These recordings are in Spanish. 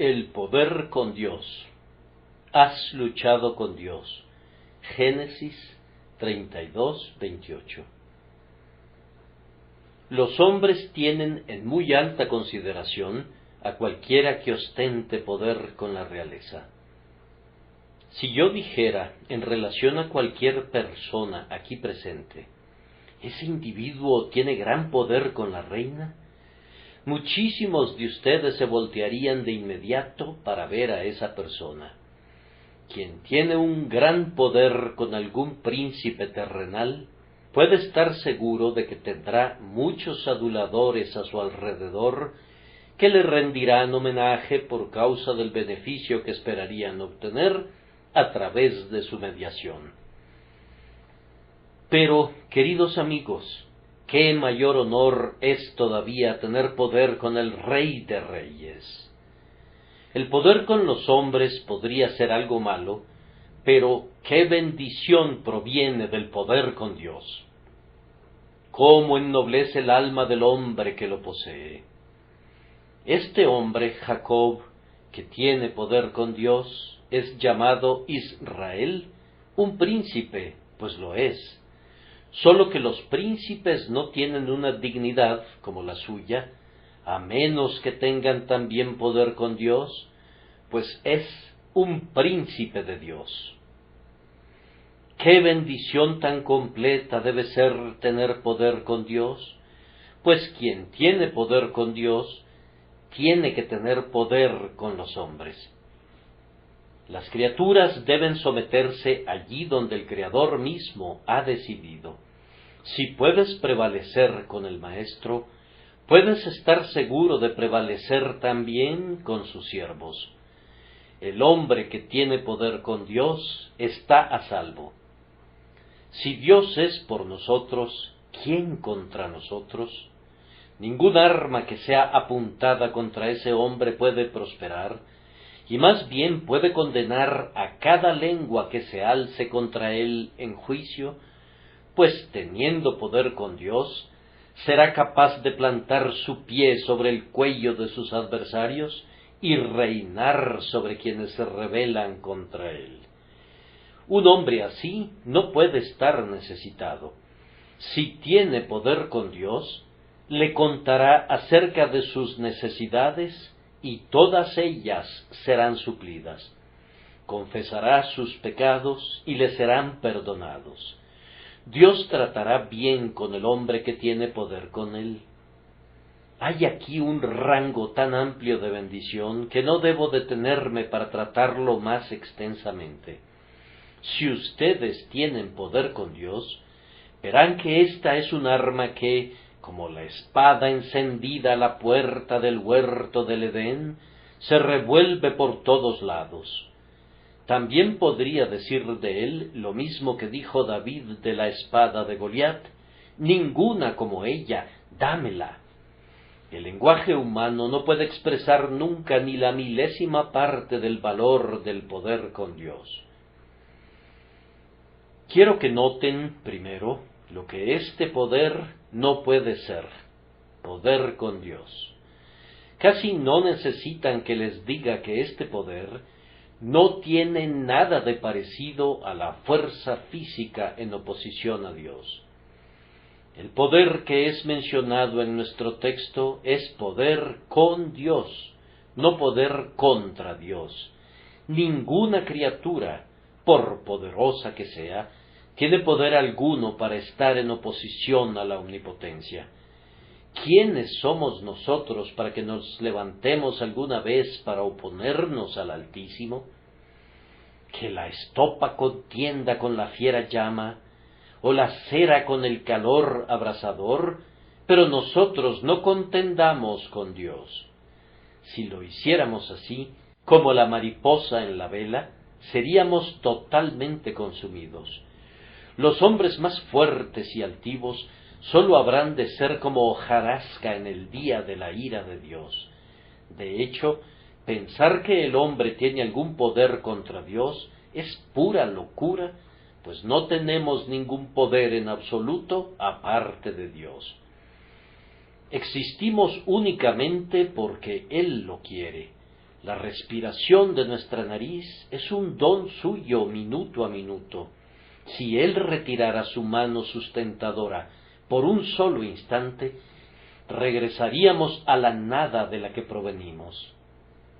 El poder con Dios. Has luchado con Dios. Génesis 32:28. Los hombres tienen en muy alta consideración a cualquiera que ostente poder con la realeza. Si yo dijera en relación a cualquier persona aquí presente, ese individuo tiene gran poder con la reina, muchísimos de ustedes se voltearían de inmediato para ver a esa persona. Quien tiene un gran poder con algún príncipe terrenal, puede estar seguro de que tendrá muchos aduladores a su alrededor que le rendirán homenaje por causa del beneficio que esperarían obtener a través de su mediación. Pero, queridos amigos, qué mayor honor es todavía tener poder con el Rey de Reyes. El poder con los hombres podría ser algo malo, pero qué bendición proviene del poder con Dios. Cómo ennoblece el alma del hombre que lo posee. Este hombre, Jacob, que tiene poder con Dios, es llamado Israel, un príncipe, pues lo es. Solo que los príncipes no tienen una dignidad como la suya, a menos que tengan también poder con Dios, pues es un príncipe de Dios. ¡Qué bendición tan completa debe ser tener poder con Dios! Pues quien tiene poder con Dios, tiene que tener poder con los hombres. Las criaturas deben someterse allí donde el Creador mismo ha decidido. Si puedes prevalecer con el Maestro, puedes estar seguro de prevalecer también con sus siervos. El hombre que tiene poder con Dios está a salvo. Si Dios es por nosotros, ¿quién contra nosotros? Ningún arma que sea apuntada contra ese hombre puede prosperar, y más bien puede condenar a cada lengua que se alce contra él en juicio, pues teniendo poder con Dios, será capaz de plantar su pie sobre el cuello de sus adversarios y reinar sobre quienes se rebelan contra él. Un hombre así no puede estar necesitado. Si tiene poder con Dios, le contará acerca de sus necesidades y todas ellas serán suplidas. Confesará sus pecados y le serán perdonados. Dios tratará bien con el hombre que tiene poder con él. Hay aquí un rango tan amplio de bendición que no debo detenerme para tratarlo más extensamente. Si ustedes tienen poder con Dios, verán que esta es un arma que, como la espada encendida a la puerta del huerto del Edén, se revuelve por todos lados. También podría decir de él lo mismo que dijo David de la espada de Goliat: ninguna como ella, dámela. El lenguaje humano no puede expresar nunca ni la milésima parte del valor del poder con Dios. Quiero que noten, primero, lo que este poder no puede ser: poder con Dios. Casi no necesitan que les diga que este poder no tiene nada de parecido a la fuerza física en oposición a Dios. El poder que es mencionado en nuestro texto es poder con Dios, no poder contra Dios. Ninguna criatura, por poderosa que sea, tiene poder alguno para estar en oposición a la omnipotencia. ¿Quiénes somos nosotros para que nos levantemos alguna vez para oponernos al Altísimo? Que la estopa contienda con la fiera llama, o la cera con el calor abrasador, pero nosotros no contendamos con Dios. Si lo hiciéramos así, como la mariposa en la vela, seríamos totalmente consumidos. Los hombres más fuertes y altivos sólo habrán de ser como hojarasca en el día de la ira de Dios. De hecho, pensar que el hombre tiene algún poder contra Dios es pura locura, pues no tenemos ningún poder en absoluto aparte de Dios. Existimos únicamente porque Él lo quiere. La respiración de nuestra nariz es un don suyo minuto a minuto. Si Él retirara su mano sustentadora por un solo instante, regresaríamos a la nada de la que provenimos.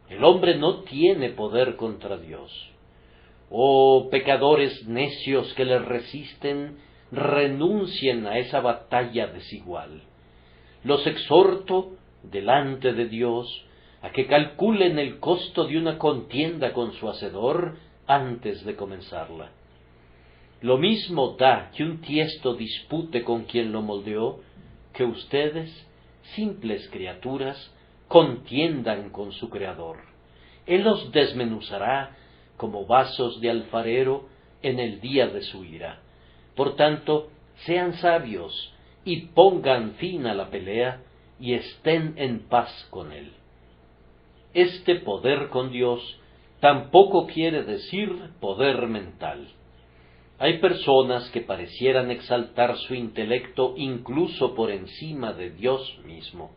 El hombre no tiene poder contra Dios. Oh pecadores necios que le resisten, renuncien a esa batalla desigual. Los exhorto, delante de Dios, a que calculen el costo de una contienda con su Hacedor antes de comenzarla. Lo mismo da que un tiesto dispute con quien lo moldeó, que ustedes, simples criaturas, contiendan con su Creador. Él los desmenuzará como vasos de alfarero en el día de su ira. Por tanto, sean sabios y pongan fin a la pelea y estén en paz con Él. Este poder con Dios tampoco quiere decir poder mental. Hay personas que parecieran exaltar su intelecto incluso por encima de Dios mismo.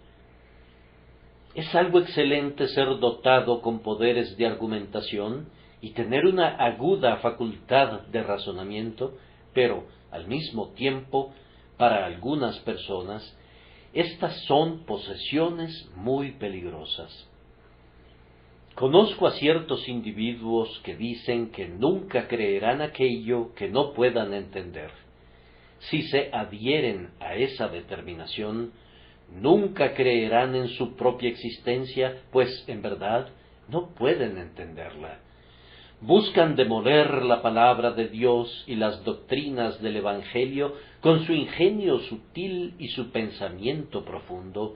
Es algo excelente ser dotado con poderes de argumentación y tener una aguda facultad de razonamiento, pero, al mismo tiempo, para algunas personas, estas son posesiones muy peligrosas. Conozco a ciertos individuos que dicen que nunca creerán aquello que no puedan entender. Si se adhieren a esa determinación, nunca creerán en su propia existencia, pues en verdad no pueden entenderla. Buscan demoler la palabra de Dios y las doctrinas del Evangelio con su ingenio sutil y su pensamiento profundo,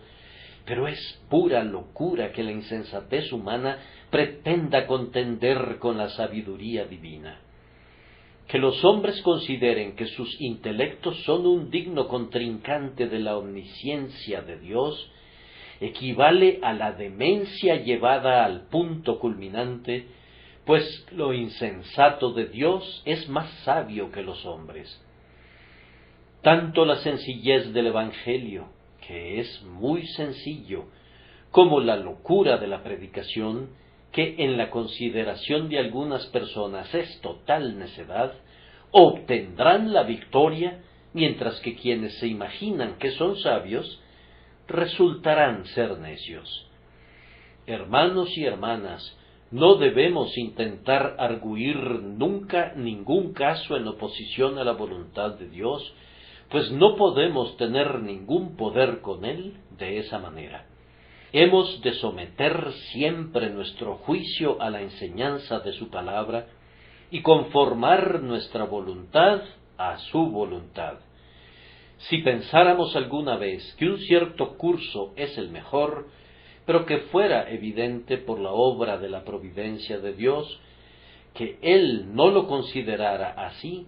pero es pura locura que la insensatez humana pretenda contender con la sabiduría divina. Que los hombres consideren que sus intelectos son un digno contrincante de la omnisciencia de Dios, equivale a la demencia llevada al punto culminante, pues lo insensato de Dios es más sabio que los hombres. Tanto la sencillez del Evangelio, que es muy sencillo, como la locura de la predicación, que en la consideración de algunas personas es total necedad, obtendrán la victoria, mientras que quienes se imaginan que son sabios, resultarán ser necios. Hermanos y hermanas, no debemos intentar arguir nunca ningún caso en oposición a la voluntad de Dios, pues no podemos tener ningún poder con Él de esa manera. Hemos de someter siempre nuestro juicio a la enseñanza de su palabra y conformar nuestra voluntad a su voluntad. Si pensáramos alguna vez que un cierto curso es el mejor, pero que fuera evidente por la obra de la providencia de Dios, que Él no lo considerara así,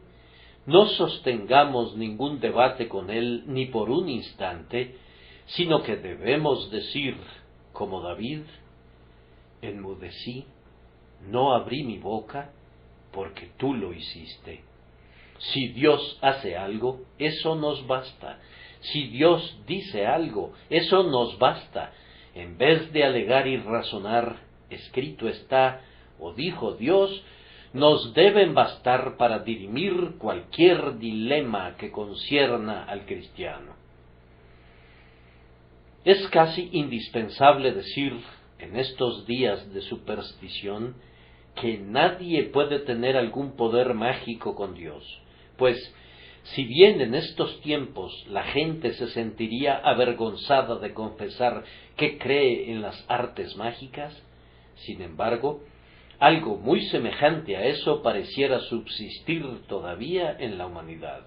no sostengamos ningún debate con Él ni por un instante, sino que debemos decir, como David, enmudecí, no abrí mi boca, porque tú lo hiciste. Si Dios hace algo, eso nos basta. Si Dios dice algo, eso nos basta. En vez de alegar y razonar, escrito está, o dijo Dios, nos deben bastar para dirimir cualquier dilema que concierna al cristiano. Es casi indispensable decir, en estos días de superstición, que nadie puede tener algún poder mágico con Dios, pues si bien en estos tiempos la gente se sentiría avergonzada de confesar que cree en las artes mágicas, sin embargo, algo muy semejante a eso pareciera subsistir todavía en la humanidad.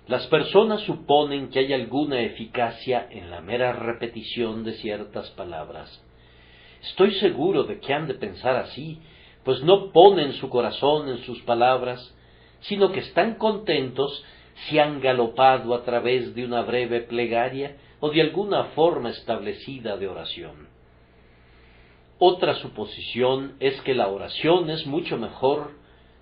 Las personas suponen que hay alguna eficacia en la mera repetición de ciertas palabras. Estoy seguro de que han de pensar así, pues no ponen su corazón en sus palabras, sino que están contentos si han galopado a través de una breve plegaria o de alguna forma establecida de oración. Otra suposición es que la oración es mucho mejor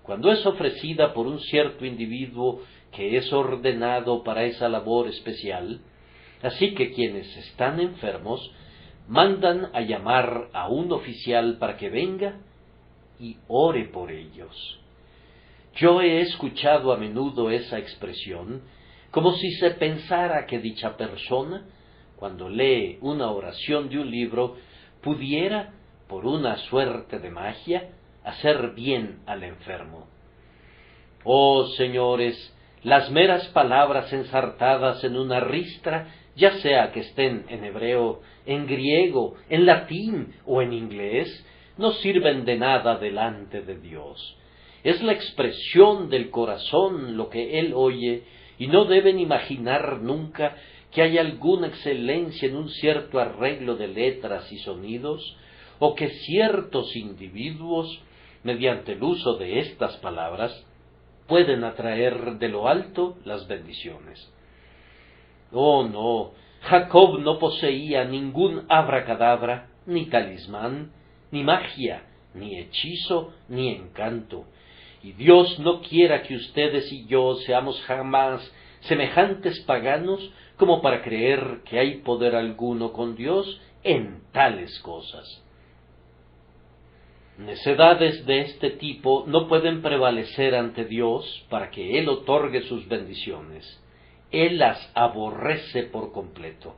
cuando es ofrecida por un cierto individuo que es ordenado para esa labor especial, así que quienes están enfermos mandan a llamar a un oficial para que venga y ore por ellos. Yo he escuchado a menudo esa expresión, como si se pensara que dicha persona, cuando lee una oración de un libro, pudiera, por una suerte de magia, hacer bien al enfermo. Oh, señores, las meras palabras ensartadas en una ristra, ya sea que estén en hebreo, en griego, en latín o en inglés, no sirven de nada delante de Dios. Es la expresión del corazón lo que Él oye, y no deben imaginar nunca que hay alguna excelencia en un cierto arreglo de letras y sonidos, o que ciertos individuos, mediante el uso de estas palabras, pueden atraer de lo alto las bendiciones. Oh no, Jacob no poseía ningún abracadabra, ni talismán, ni magia, ni hechizo, ni encanto. Y Dios no quiera que ustedes y yo seamos jamás semejantes paganos como para creer que hay poder alguno con Dios en tales cosas. Necedades de este tipo no pueden prevalecer ante Dios para que Él otorgue sus bendiciones. Él las aborrece por completo.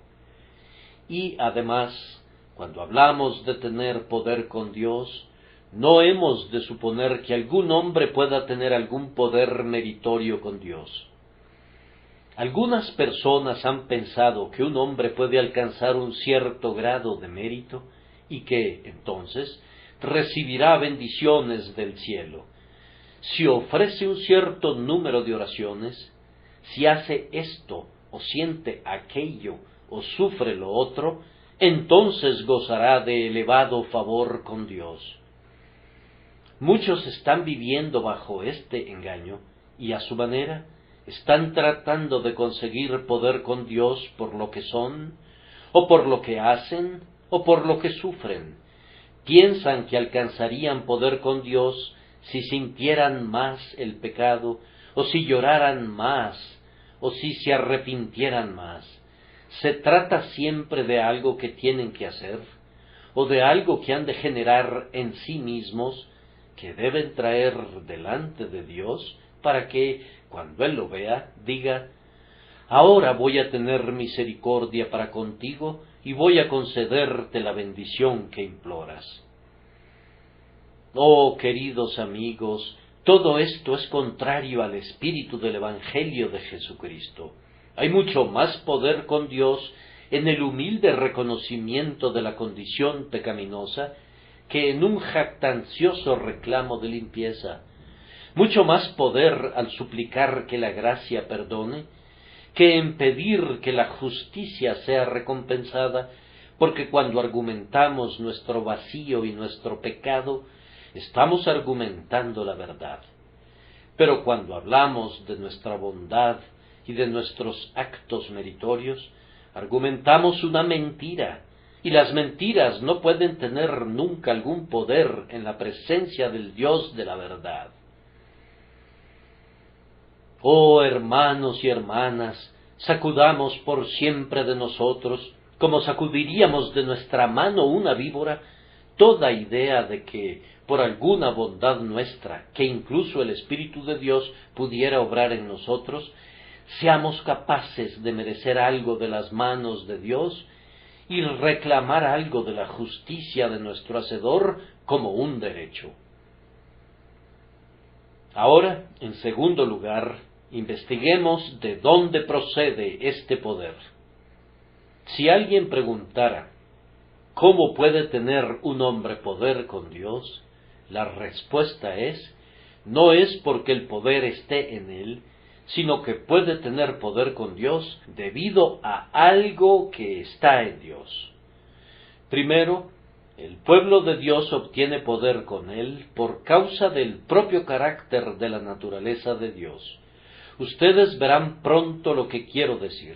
Y además, cuando hablamos de tener poder con Dios, no hemos de suponer que algún hombre pueda tener algún poder meritorio con Dios. Algunas personas han pensado que un hombre puede alcanzar un cierto grado de mérito y que, entonces, recibirá bendiciones del cielo. Si ofrece un cierto número de oraciones, si hace esto o siente aquello o sufre lo otro, entonces gozará de elevado favor con Dios. Muchos están viviendo bajo este engaño y a su manera están tratando de conseguir poder con Dios por lo que son, o por lo que hacen, o por lo que sufren. Piensan que alcanzarían poder con Dios si sintieran más el pecado, o si lloraran más, o si se arrepintieran más. Se trata siempre de algo que tienen que hacer, o de algo que han de generar en sí mismos, que deben traer delante de Dios, para que, cuando Él lo vea, diga: ahora voy a tener misericordia para contigo, y voy a concederte la bendición que imploras. Oh, queridos amigos, todo esto es contrario al espíritu del Evangelio de Jesucristo. Hay mucho más poder con Dios en el humilde reconocimiento de la condición pecaminosa que en un jactancioso reclamo de limpieza. Mucho más poder al suplicar que la gracia perdone, que en pedir que la justicia sea recompensada, porque cuando argumentamos nuestro vacío y nuestro pecado, estamos argumentando la verdad. Pero cuando hablamos de nuestra bondad y de nuestros actos meritorios, argumentamos una mentira, y las mentiras no pueden tener nunca algún poder en la presencia del Dios de la verdad. Oh, hermanos y hermanas, sacudamos por siempre de nosotros, como sacudiríamos de nuestra mano una víbora, toda idea de que, por alguna bondad nuestra, que incluso el Espíritu de Dios pudiera obrar en nosotros, seamos capaces de merecer algo de las manos de Dios y reclamar algo de la justicia de nuestro Hacedor como un derecho. Ahora, en segundo lugar, investiguemos de dónde procede este poder. Si alguien preguntara, ¿cómo puede tener un hombre poder con Dios?, la respuesta es, no es porque el poder esté en él, sino que puede tener poder con Dios debido a algo que está en Dios. Primero, el pueblo de Dios obtiene poder con él por causa del propio carácter de la naturaleza de Dios. Ustedes verán pronto lo que quiero decir.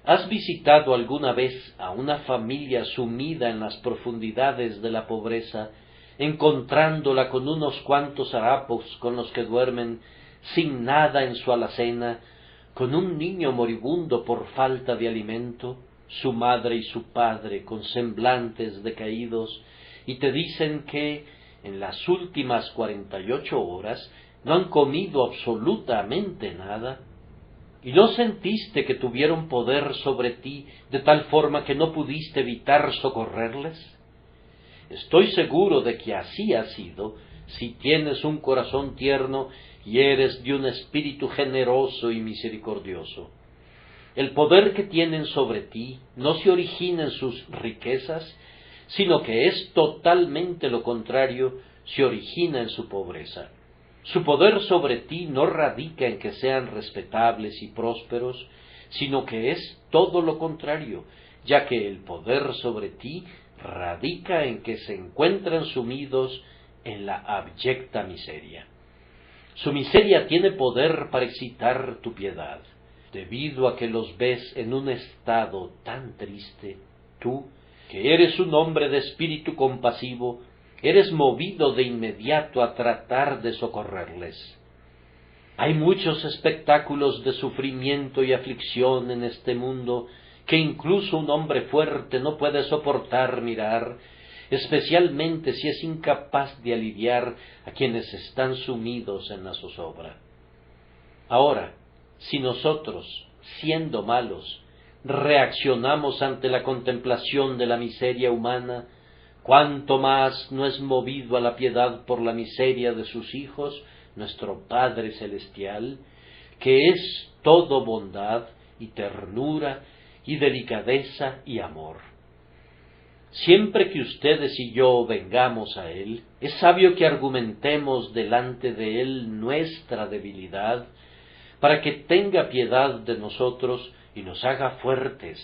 ¿Has visitado alguna vez a una familia sumida en las profundidades de la pobreza, encontrándola con unos cuantos harapos con los que duermen, sin nada en su alacena, con un niño moribundo por falta de alimento, su madre y su padre con semblantes decaídos, y te dicen que en las últimas 48 horas no han comido absolutamente nada, y no sentiste que tuvieron poder sobre ti de tal forma que no pudiste evitar socorrerles. Estoy seguro de que así ha sido si tienes un corazón tierno y eres de un espíritu generoso y misericordioso. El poder que tienen sobre ti no se origina en sus riquezas, sino que es totalmente lo contrario, se origina en su pobreza. Su poder sobre ti no radica en que sean respetables y prósperos, sino que es todo lo contrario, ya que el poder sobre ti radica en que se encuentran sumidos en la abyecta miseria. Su miseria tiene poder para excitar tu piedad. Debido a que los ves en un estado tan triste, tú, que eres un hombre de espíritu compasivo, eres movido de inmediato a tratar de socorrerles. Hay muchos espectáculos de sufrimiento y aflicción en este mundo que incluso un hombre fuerte no puede soportar mirar, especialmente si es incapaz de aliviar a quienes están sumidos en la zozobra. Ahora, si nosotros, siendo malos, reaccionamos ante la contemplación de la miseria humana, ¿cuánto más no es movido a la piedad por la miseria de sus hijos nuestro Padre Celestial, que es todo bondad y ternura y delicadeza y amor? Siempre que ustedes y yo vengamos a Él, es sabio que argumentemos delante de Él nuestra debilidad, para que tenga piedad de nosotros y nos haga fuertes,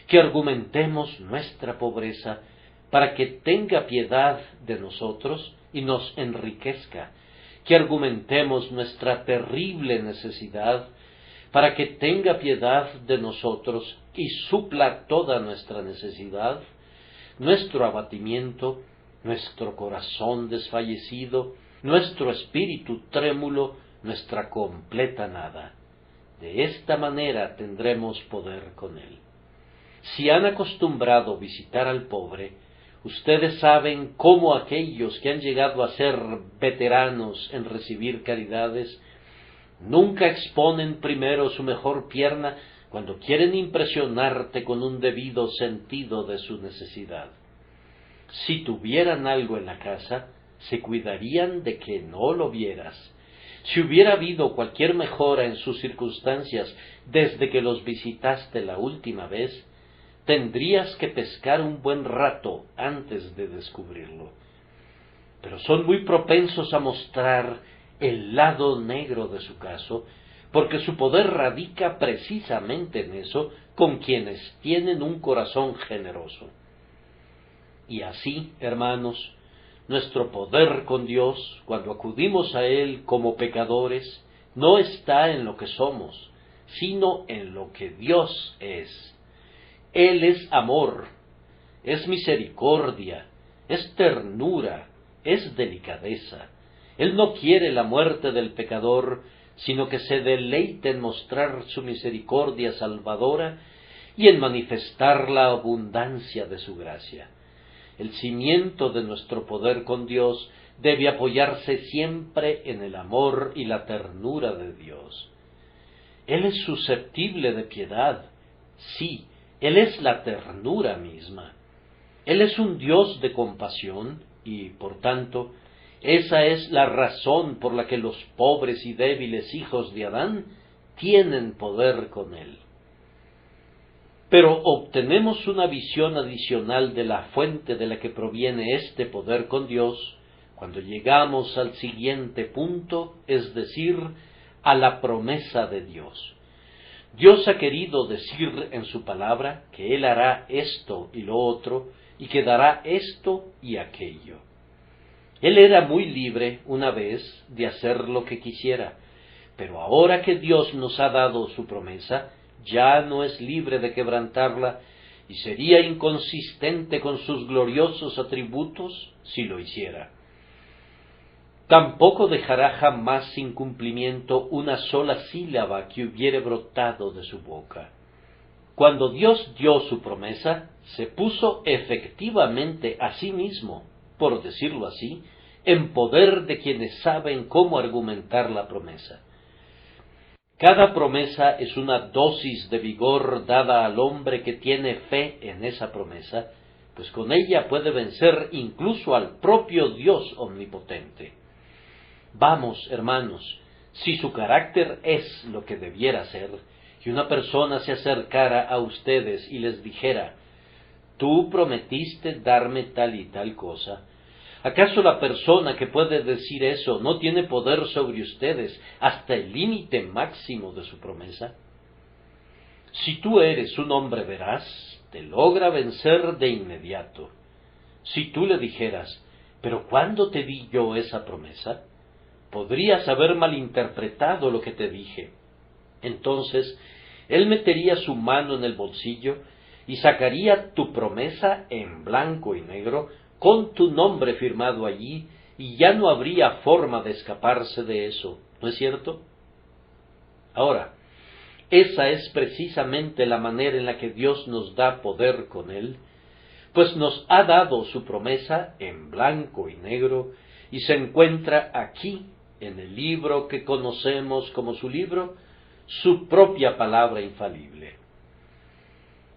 que argumentemos nuestra pobreza, para que tenga piedad de nosotros y nos enriquezca, que argumentemos nuestra terrible necesidad, para que tenga piedad de nosotros y supla toda nuestra necesidad, nuestro abatimiento, nuestro corazón desfallecido, nuestro espíritu trémulo, nuestra completa nada. De esta manera tendremos poder con Él. Si han acostumbrado visitar al pobre, ustedes saben cómo aquellos que han llegado a ser veteranos en recibir caridades, nunca exponen primero su mejor pierna cuando quieren impresionarte con un debido sentido de su necesidad. Si tuvieran algo en la casa, se cuidarían de que no lo vieras. Si hubiera habido cualquier mejora en sus circunstancias desde que los visitaste la última vez, tendrías que pescar un buen rato antes de descubrirlo. Pero son muy propensos a mostrar el lado negro de su caso, porque su poder radica precisamente en eso, con quienes tienen un corazón generoso. Y así, hermanos, nuestro poder con Dios, cuando acudimos a Él como pecadores, no está en lo que somos, sino en lo que Dios es. Él es amor, es misericordia, es ternura, es delicadeza. Él no quiere la muerte del pecador, sino que se deleite en mostrar su misericordia salvadora y en manifestar la abundancia de su gracia. El cimiento de nuestro poder con Dios debe apoyarse siempre en el amor y la ternura de Dios. Él es susceptible de piedad, sí, Él es la ternura misma. Él es un Dios de compasión y, por tanto, esa es la razón por la que los pobres y débiles hijos de Adán tienen poder con Él. Pero obtenemos una visión adicional de la fuente de la que proviene este poder con Dios cuando llegamos al siguiente punto, es decir, a la promesa de Dios. Dios ha querido decir en su palabra que Él hará esto y lo otro, y que dará esto y aquello. Él era muy libre una vez de hacer lo que quisiera, pero ahora que Dios nos ha dado su promesa, ya no es libre de quebrantarla, y sería inconsistente con sus gloriosos atributos si lo hiciera. Tampoco dejará jamás sin cumplimiento una sola sílaba que hubiere brotado de su boca. Cuando Dios dio su promesa, se puso efectivamente a sí mismo, por decirlo así, en poder de quienes saben cómo argumentar la promesa. Cada promesa es una dosis de vigor dada al hombre que tiene fe en esa promesa, pues con ella puede vencer incluso al propio Dios omnipotente. Vamos, hermanos, si su carácter es lo que debiera ser, y una persona se acercara a ustedes y les dijera, tú prometiste darme tal y tal cosa, ¿acaso la persona que puede decir eso no tiene poder sobre ustedes hasta el límite máximo de su promesa? Si tú eres un hombre veraz, te logra vencer de inmediato. Si tú le dijeras, ¿pero cuándo te di yo esa promesa? Podrías haber malinterpretado lo que te dije. Entonces, él metería su mano en el bolsillo y sacaría tu promesa en blanco y negro, con tu nombre firmado allí, y ya no habría forma de escaparse de eso, ¿no es cierto? Ahora, esa es precisamente la manera en la que Dios nos da poder con Él, pues nos ha dado su promesa en blanco y negro, y se encuentra aquí, en el libro que conocemos como su libro, su propia palabra infalible.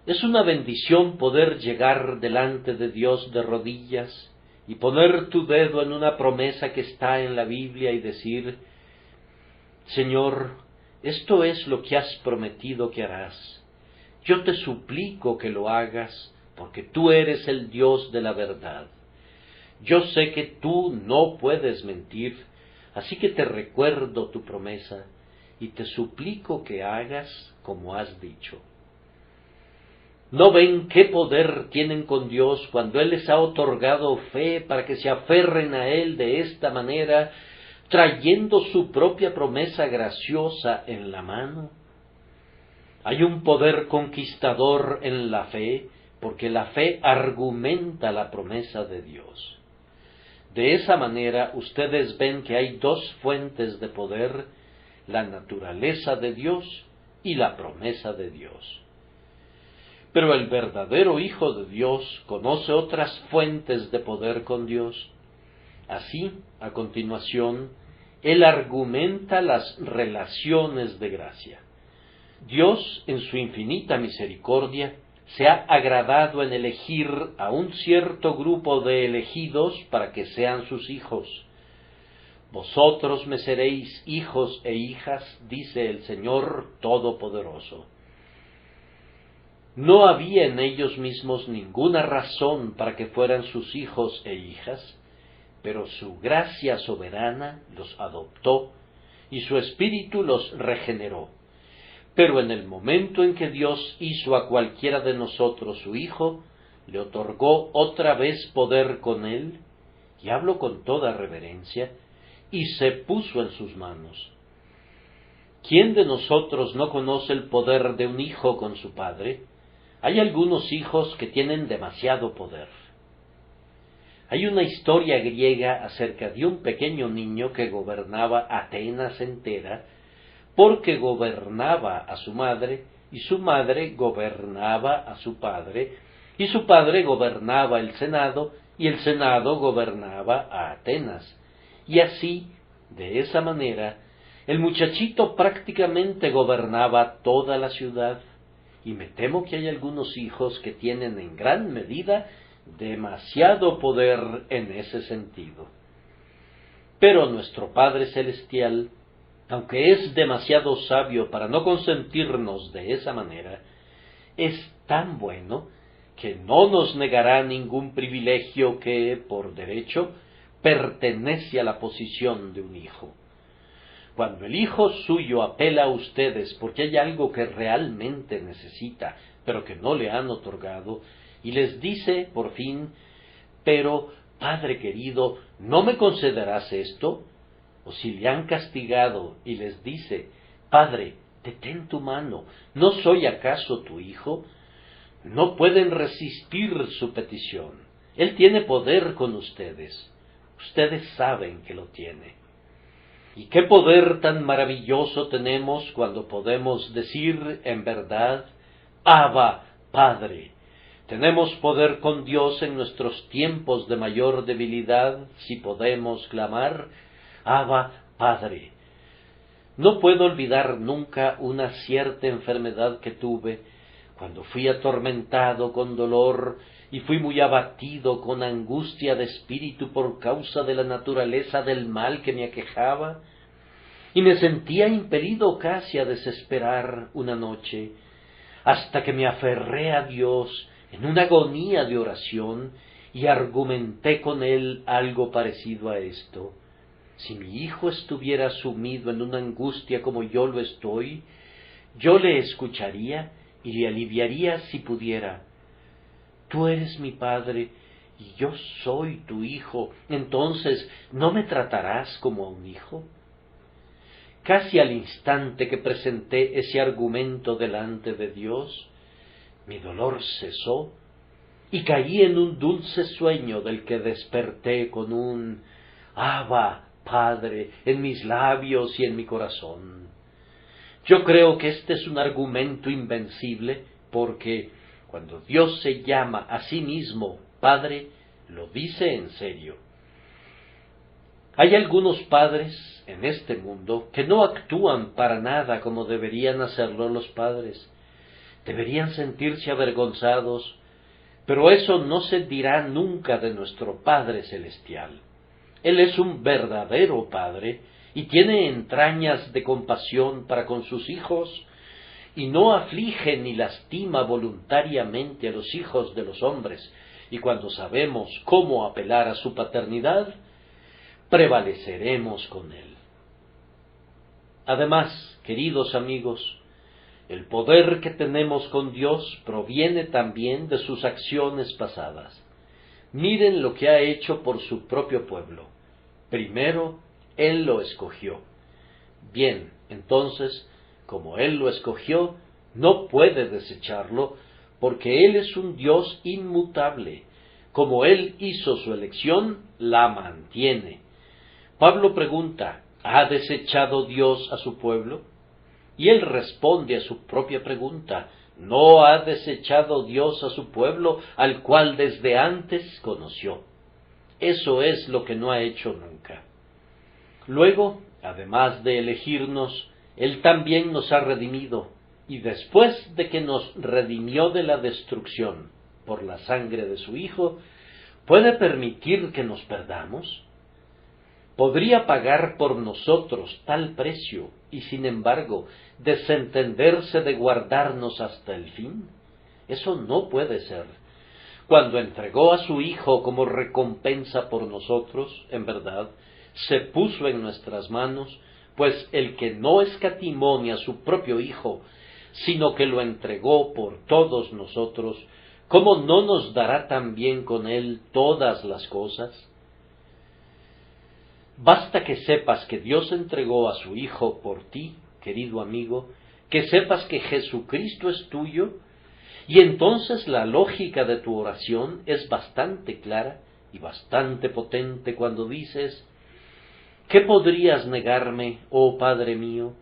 Es una bendición poder llegar delante de Dios de rodillas y poner tu dedo en una promesa que está en la Biblia y decir, Señor, esto es lo que has prometido que harás. Yo te suplico que lo hagas, porque tú eres el Dios de la verdad. Yo sé que tú no puedes mentir, así que te recuerdo tu promesa y te suplico que hagas como has dicho. ¿No ven qué poder tienen con Dios cuando Él les ha otorgado fe para que se aferren a Él de esta manera, trayendo su propia promesa graciosa en la mano? Hay un poder conquistador en la fe, porque la fe argumenta la promesa de Dios. De esa manera ustedes ven que hay dos fuentes de poder, la naturaleza de Dios y la promesa de Dios. Pero el verdadero Hijo de Dios conoce otras fuentes de poder con Dios. Así, a continuación, Él argumenta las relaciones de gracia. Dios, en su infinita misericordia, se ha agradado en elegir a un cierto grupo de elegidos para que sean sus hijos. Vosotros me seréis hijos e hijas, dice el Señor Todopoderoso. No había en ellos mismos ninguna razón para que fueran sus hijos e hijas, pero su gracia soberana los adoptó y su espíritu los regeneró. Pero en el momento en que Dios hizo a cualquiera de nosotros su hijo, le otorgó otra vez poder con él, y hablo con toda reverencia, y se puso en sus manos. ¿Quién de nosotros no conoce el poder de un hijo con su padre? Hay algunos hijos que tienen demasiado poder. Hay una historia griega acerca de un pequeño niño que gobernaba Atenas entera, porque gobernaba a su madre, y su madre gobernaba a su padre, y su padre gobernaba el Senado, y el Senado gobernaba a Atenas. Y así, de esa manera, el muchachito prácticamente gobernaba toda la ciudad, y me temo que hay algunos hijos que tienen en gran medida demasiado poder en ese sentido. Pero nuestro Padre Celestial, aunque es demasiado sabio para no consentirnos de esa manera, es tan bueno que no nos negará ningún privilegio que, por derecho, pertenece a la posición de un hijo. Cuando el hijo suyo apela a ustedes porque hay algo que realmente necesita, pero que no le han otorgado, y les dice, por fin, pero, Padre querido, ¿no me concederás esto? O si le han castigado y les dice, Padre, detén tu mano, ¿no soy acaso tu hijo? No pueden resistir su petición. Él tiene poder con ustedes. Ustedes saben que lo tiene. Y qué poder tan maravilloso tenemos cuando podemos decir en verdad, Abba, Padre. Tenemos poder con Dios en nuestros tiempos de mayor debilidad, si podemos clamar, Abba, Padre. No puedo olvidar nunca una cierta enfermedad que tuve, cuando fui atormentado con dolor y fui muy abatido con angustia de espíritu por causa de la naturaleza del mal que me aquejaba, y me sentía impelido casi a desesperar una noche, hasta que me aferré a Dios en una agonía de oración y argumenté con Él algo parecido a esto. Si mi hijo estuviera sumido en una angustia como yo lo estoy, yo le escucharía y le aliviaría si pudiera. Tú eres mi padre y yo soy tu hijo, entonces ¿no me tratarás como a un hijo? Casi al instante que presenté ese argumento delante de Dios, mi dolor cesó y caí en un dulce sueño del que desperté con un Abba, Padre, en mis labios y en mi corazón. Yo creo que este es un argumento invencible porque cuando Dios se llama a sí mismo Padre, lo dice en serio. Hay algunos padres en este mundo que no actúan para nada como deberían hacerlo los padres. Deberían sentirse avergonzados, pero eso no se dirá nunca de nuestro Padre Celestial. Él es un verdadero Padre y tiene entrañas de compasión para con sus hijos, y no aflige ni lastima voluntariamente a los hijos de los hombres, y cuando sabemos cómo apelar a su paternidad, prevaleceremos con Él. Además, queridos amigos, el poder que tenemos con Dios proviene también de sus acciones pasadas. Miren lo que ha hecho por su propio pueblo. Primero, Él lo escogió. Bien, entonces, como Él lo escogió, no puede desecharlo, porque Él es un Dios inmutable. Como Él hizo su elección, la mantiene. Pablo pregunta, ¿ha desechado Dios a su pueblo? Y él responde a su propia pregunta, ¿no ha desechado Dios a su pueblo, al cual desde antes conoció? Eso es lo que no ha hecho nunca. Luego, además de elegirnos, Él también nos ha redimido, y después de que nos redimió de la destrucción por la sangre de su Hijo, ¿puede permitir que nos perdamos? ¿Podría pagar por nosotros tal precio y, sin embargo, desentenderse de guardarnos hasta el fin? Eso no puede ser. Cuando entregó a su Hijo como recompensa por nosotros, en verdad, se puso en nuestras manos, pues el que no escatimó ni a su propio Hijo, sino que lo entregó por todos nosotros, ¿cómo no nos dará también con Él todas las cosas? Basta que sepas que Dios entregó a su Hijo por ti, querido amigo, que sepas que Jesucristo es tuyo, y entonces la lógica de tu oración es bastante clara y bastante potente cuando dices, ¿qué podrías negarme, oh Padre mío?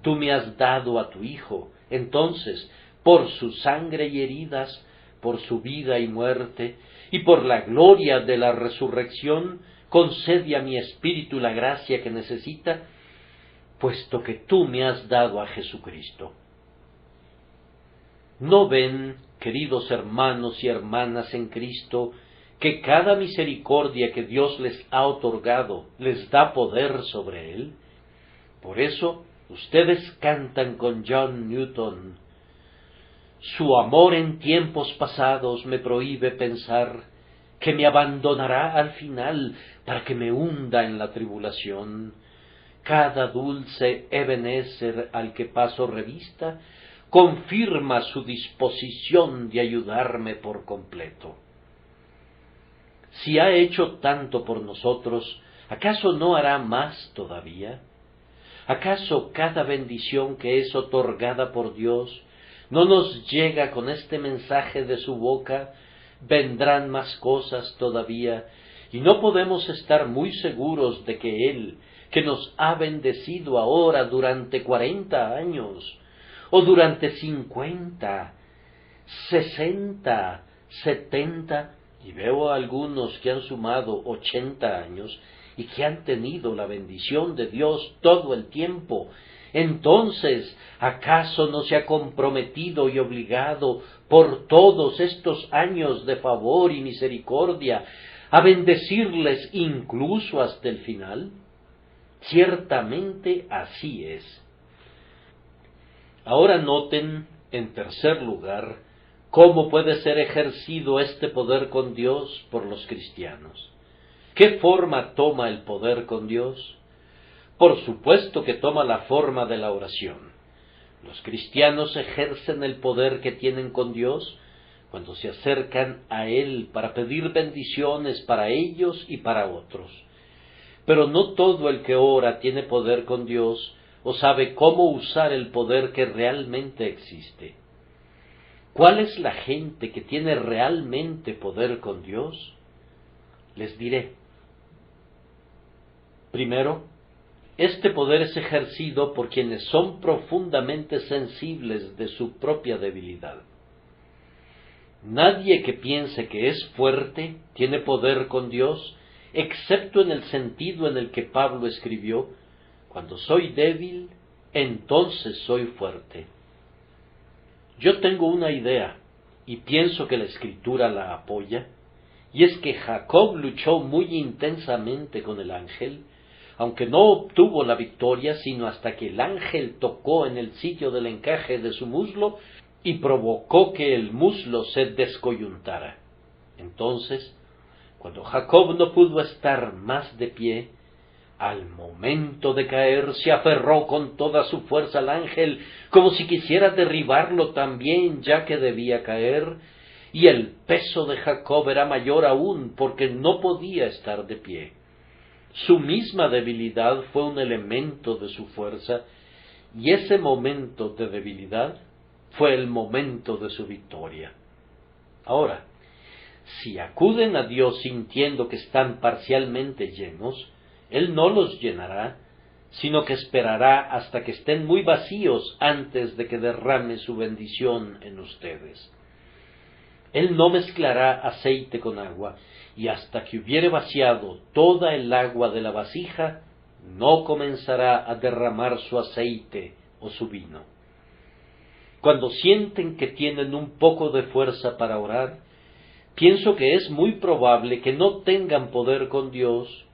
Tú me has dado a tu Hijo, entonces, por su sangre y heridas, por su vida y muerte, y por la gloria de la resurrección, concede a mi espíritu la gracia que necesita, puesto que tú me has dado a Jesucristo. ¿No ven, queridos hermanos y hermanas en Cristo, que cada misericordia que Dios les ha otorgado les da poder sobre Él? Por eso, ustedes cantan con John Newton, su amor en tiempos pasados me prohíbe pensar que me abandonará al final para que me hunda en la tribulación. Cada dulce Ebenezer al que paso revista confirma su disposición de ayudarme por completo. Si ha hecho tanto por nosotros, ¿acaso no hará más todavía? ¿Acaso cada bendición que es otorgada por Dios no nos llega con este mensaje de su boca? Vendrán más cosas todavía, y no podemos estar muy seguros de que Él, que nos ha bendecido ahora durante 40 años, o durante 50, 60, 70, y veo a algunos que han sumado 80 años y que han tenido la bendición de Dios todo el tiempo. Entonces, ¿acaso no se ha comprometido y obligado por todos estos años de favor y misericordia a bendecirles incluso hasta el final? Ciertamente así es. Ahora noten, en tercer lugar, cómo puede ser ejercido este poder con Dios por los cristianos. ¿Qué forma toma el poder con Dios? Por supuesto que toma la forma de la oración. Los cristianos ejercen el poder que tienen con Dios cuando se acercan a Él para pedir bendiciones para ellos y para otros. Pero no todo el que ora tiene poder con Dios o sabe cómo usar el poder que realmente existe. ¿Cuál es la gente que tiene realmente poder con Dios? Les diré. Primero, este poder es ejercido por quienes son profundamente sensibles de su propia debilidad. Nadie que piense que es fuerte tiene poder con Dios, excepto en el sentido en el que Pablo escribió: cuando soy débil, entonces soy fuerte. Yo tengo una idea, y pienso que la Escritura la apoya, y es que Jacob luchó muy intensamente con el ángel, aunque no obtuvo la victoria sino hasta que el ángel tocó en el sitio del encaje de su muslo y provocó que el muslo se descoyuntara. Entonces, cuando Jacob no pudo estar más de pie, al momento de caer se aferró con toda su fuerza al ángel, como si quisiera derribarlo también, ya que debía caer, y el peso de Jacob era mayor aún porque no podía estar de pie. Su misma debilidad fue un elemento de su fuerza, y ese momento de debilidad fue el momento de su victoria. Ahora, si acuden a Dios sintiendo que están parcialmente llenos, Él no los llenará, sino que esperará hasta que estén muy vacíos antes de que derrame su bendición en ustedes. Él no mezclará aceite con agua, y hasta que hubiere vaciado toda el agua de la vasija, no comenzará a derramar su aceite o su vino. Cuando sienten que tienen un poco de fuerza para orar, pienso que es muy probable que no tengan poder con Dios,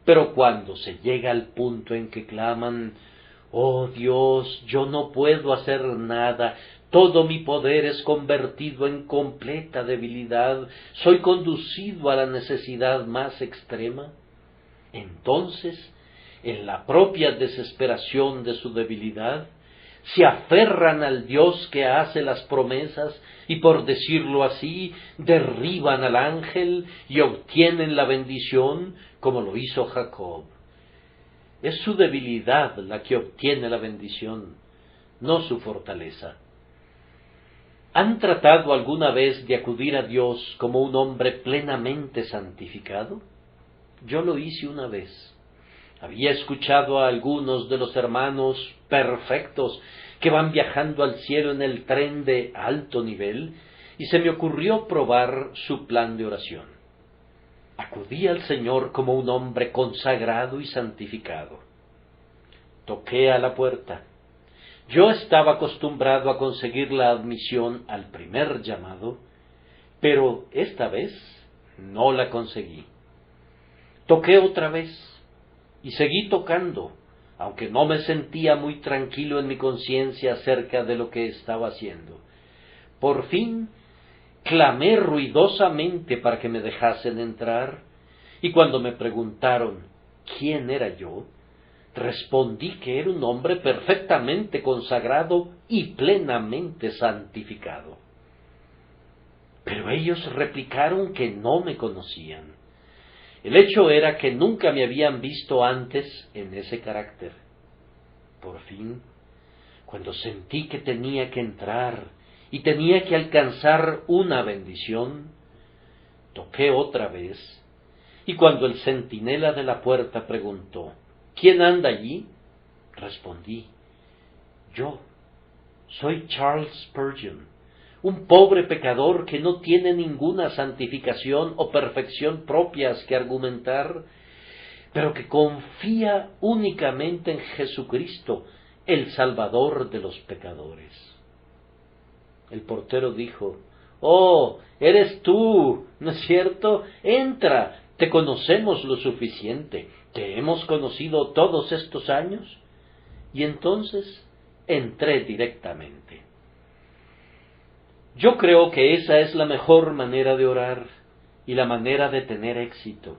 pero cuando se llega al punto en que claman: «Oh Dios, yo no puedo hacer nada, todo mi poder es convertido en completa debilidad, soy conducido a la necesidad más extrema», entonces, en la propia desesperación de su debilidad, se aferran al Dios que hace las promesas y, por decirlo así, derriban al ángel y obtienen la bendición, como lo hizo Jacob. Es su debilidad la que obtiene la bendición, no su fortaleza. ¿Han tratado alguna vez de acudir a Dios como un hombre plenamente santificado? Yo lo hice una vez. Había escuchado a algunos de los hermanos perfectos que van viajando al cielo en el tren de alto nivel, y se me ocurrió probar su plan de oración. Acudí al Señor como un hombre consagrado y santificado. Toqué a la puerta. Yo estaba acostumbrado a conseguir la admisión al primer llamado, pero esta vez no la conseguí. Toqué otra vez y seguí tocando, aunque no me sentía muy tranquilo en mi conciencia acerca de lo que estaba haciendo. Por fin, clamé ruidosamente para que me dejasen entrar, y cuando me preguntaron quién era yo, respondí que era un hombre perfectamente consagrado y plenamente santificado. Pero ellos replicaron que no me conocían. El hecho era que nunca me habían visto antes en ese carácter. Por fin, cuando sentí que tenía que entrar y tenía que alcanzar una bendición, toqué otra vez, y cuando el centinela de la puerta preguntó: «¿Quién anda allí?», respondí: «Yo, soy Charles Spurgeon, un pobre pecador que no tiene ninguna santificación o perfección propias que argumentar, pero que confía únicamente en Jesucristo, el Salvador de los pecadores. El portero dijo: «Oh, eres tú, ¿no es cierto? Entra, te conocemos lo suficiente, te hemos conocido todos estos años». Y entonces entré directamente. Yo creo que esa es la mejor manera de orar y la manera de tener éxito.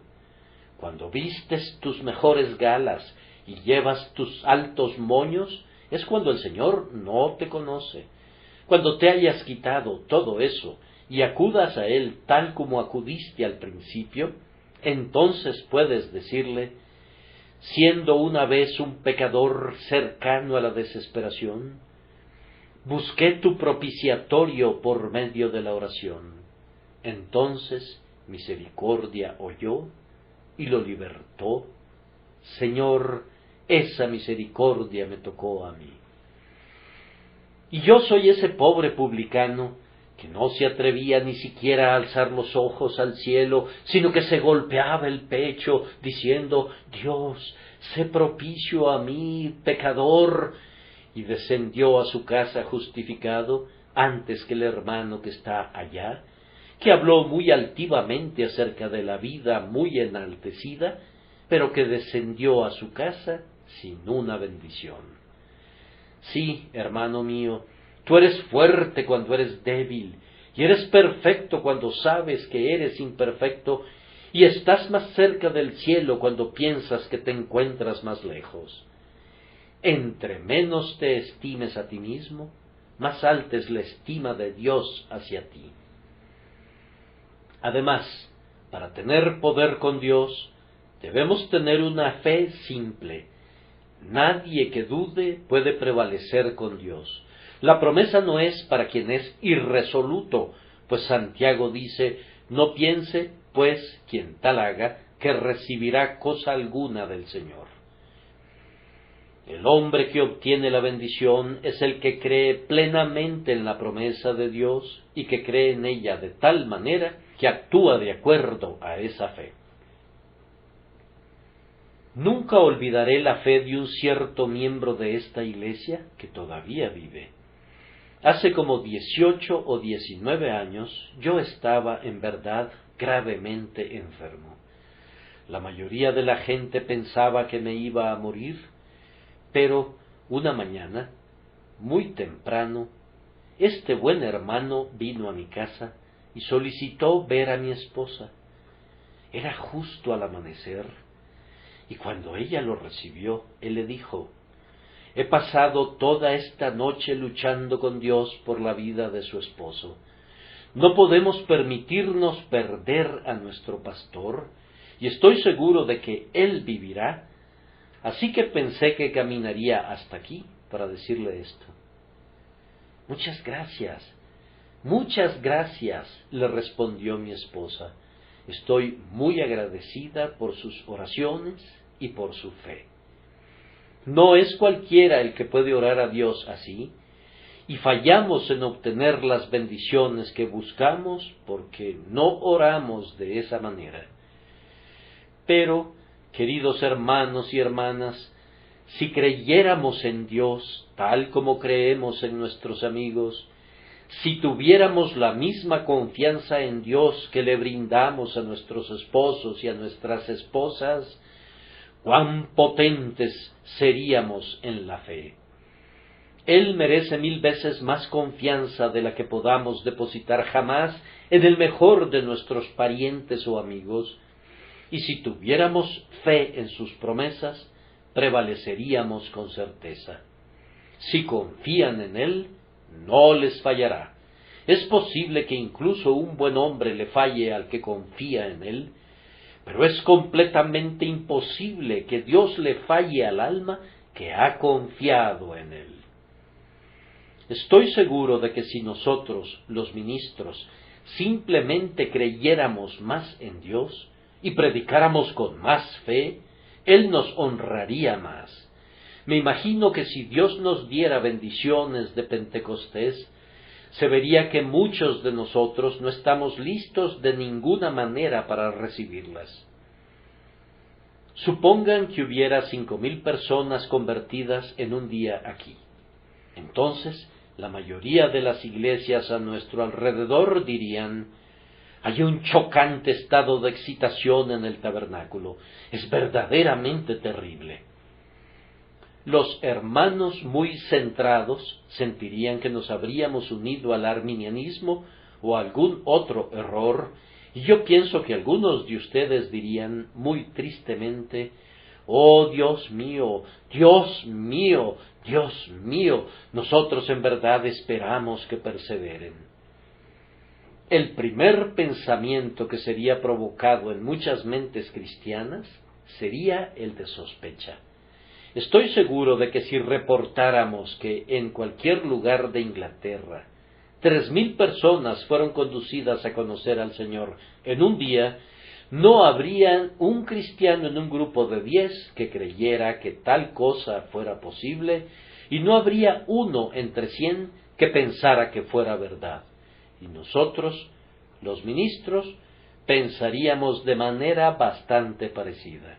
Cuando vistes tus mejores galas y llevas tus altos moños, es cuando el Señor no te conoce. Cuando te hayas quitado todo eso y acudas a Él tal como acudiste al principio, entonces puedes decirle: «Siendo una vez un pecador cercano a la desesperación, busqué tu propiciatorio por medio de la oración. Entonces misericordia oyó y lo libertó. Señor, esa misericordia me tocó a mí». Y yo soy ese pobre publicano que no se atrevía ni siquiera a alzar los ojos al cielo, sino que se golpeaba el pecho diciendo: «Dios, sé propicio a mí, pecador», y descendió a su casa justificado antes que el hermano que está allá, que habló muy altivamente acerca de la vida muy enaltecida, pero que descendió a su casa sin una bendición. Sí, hermano mío, tú eres fuerte cuando eres débil, y eres perfecto cuando sabes que eres imperfecto, y estás más cerca del cielo cuando piensas que te encuentras más lejos. Entre menos te estimes a ti mismo, más alta es la estima de Dios hacia ti. Además, para tener poder con Dios, debemos tener una fe simple. Nadie que dude puede prevalecer con Dios. La promesa no es para quien es irresoluto, pues Santiago dice: «No piense, pues, quien tal haga, que recibirá cosa alguna del Señor». El hombre que obtiene la bendición es el que cree plenamente en la promesa de Dios y que cree en ella de tal manera que actúa de acuerdo a esa fe. Nunca olvidaré la fe de un cierto miembro de esta iglesia que todavía vive. Hace como 18 o 19 años yo estaba en verdad gravemente enfermo. La mayoría de la gente pensaba que me iba a morir, pero una mañana, muy temprano, este buen hermano vino a mi casa y solicitó ver a mi esposa. Era justo al amanecer, y cuando ella lo recibió, él le dijo: «He pasado toda esta noche luchando con Dios por la vida de su esposo. No podemos permitirnos perder a nuestro pastor, y estoy seguro de que él vivirá, así que pensé que caminaría hasta aquí para decirle esto». Muchas gracias», le respondió mi esposa. «Estoy muy agradecida por sus oraciones y por su fe». No es cualquiera el que puede orar a Dios así, y fallamos en obtener las bendiciones que buscamos porque no oramos de esa manera. Pero, queridos hermanos y hermanas, si creyéramos en Dios tal como creemos en nuestros amigos, si tuviéramos la misma confianza en Dios que le brindamos a nuestros esposos y a nuestras esposas, cuán potentes seríamos en la fe. Él merece 1000 veces más confianza de la que podamos depositar jamás en el mejor de nuestros parientes o amigos, y si tuviéramos fe en sus promesas, prevaleceríamos con certeza. Si confían en Él, no les fallará. Es posible que incluso un buen hombre le falle al que confía en Él, pero es completamente imposible que Dios le falle al alma que ha confiado en Él. Estoy seguro de que si nosotros, los ministros, simplemente creyéramos más en Dios y predicáramos con más fe, Él nos honraría más. Me imagino que si Dios nos diera bendiciones de Pentecostés, se vería que muchos de nosotros no estamos listos de ninguna manera para recibirlas. Supongan que hubiera 5,000 personas convertidas en un día aquí. Entonces, la mayoría de las iglesias a nuestro alrededor dirían: hay un chocante estado de excitación en el tabernáculo. Es verdaderamente terrible. Los hermanos muy centrados sentirían que nos habríamos unido al arminianismo o a algún otro error, y yo pienso que algunos de ustedes dirían muy tristemente: oh Dios mío, Dios mío, Dios mío, nosotros en verdad esperamos que perseveren. El primer pensamiento que sería provocado en muchas mentes cristianas sería el de sospecha. Estoy seguro de que si reportáramos que en cualquier lugar de Inglaterra 3,000 personas fueron conducidas a conocer al Señor en un día, no habría un cristiano en un grupo de 10 que creyera que tal cosa fuera posible, y no habría uno entre 100 que pensara que fuera verdad. Y nosotros, los ministros, pensaríamos de manera bastante parecida.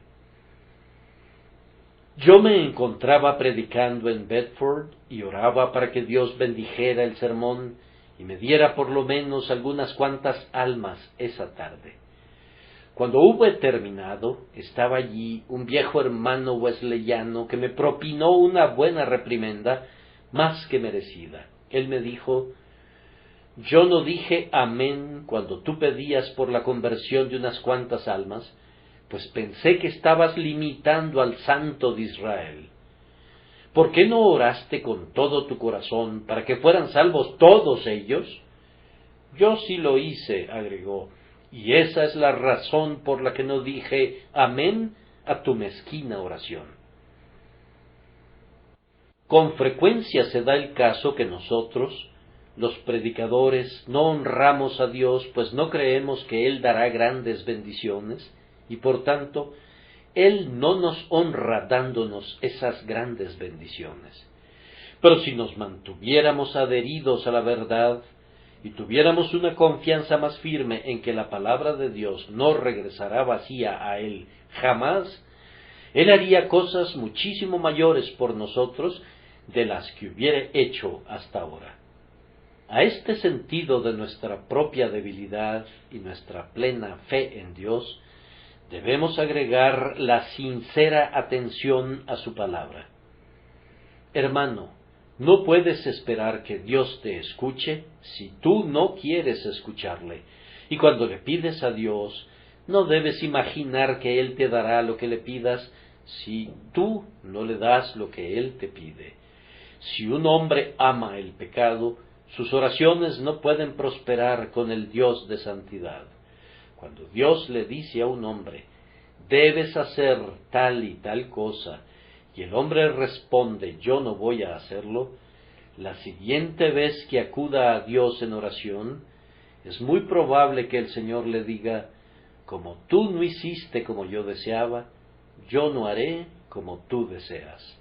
Yo me encontraba predicando en Bedford y oraba para que Dios bendijera el sermón y me diera por lo menos algunas cuantas almas esa tarde. Cuando hube terminado, estaba allí un viejo hermano wesleyano que me propinó una buena reprimenda, más que merecida. Él me dijo: yo no dije amén cuando tú pedías por la conversión de unas cuantas almas, pues pensé que estabas limitando al Santo de Israel. ¿Por qué no oraste con todo tu corazón para que fueran salvos todos ellos? Yo sí lo hice, agregó, y esa es la razón por la que no dije amén a tu mezquina oración. Con frecuencia se da el caso que nosotros, los predicadores, no honramos a Dios, pues no creemos que Él dará grandes bendiciones, y por tanto, Él no nos honra dándonos esas grandes bendiciones. Pero si nos mantuviéramos adheridos a la verdad, y tuviéramos una confianza más firme en que la palabra de Dios no regresará vacía a Él jamás, Él haría cosas muchísimo mayores por nosotros de las que hubiera hecho hasta ahora. A este sentido de nuestra propia debilidad y nuestra plena fe en Dios, debemos agregar la sincera atención a su palabra. Hermano, no puedes esperar que Dios te escuche si tú no quieres escucharle, y cuando le pides a Dios, no debes imaginar que Él te dará lo que le pidas si tú no le das lo que Él te pide. Si un hombre ama el pecado, sus oraciones no pueden prosperar con el Dios de santidad. Cuando Dios le dice a un hombre: debes hacer tal y tal cosa, y el hombre responde: yo no voy a hacerlo, la siguiente vez que acuda a Dios en oración, es muy probable que el Señor le diga: como tú no hiciste como yo deseaba, yo no haré como tú deseas.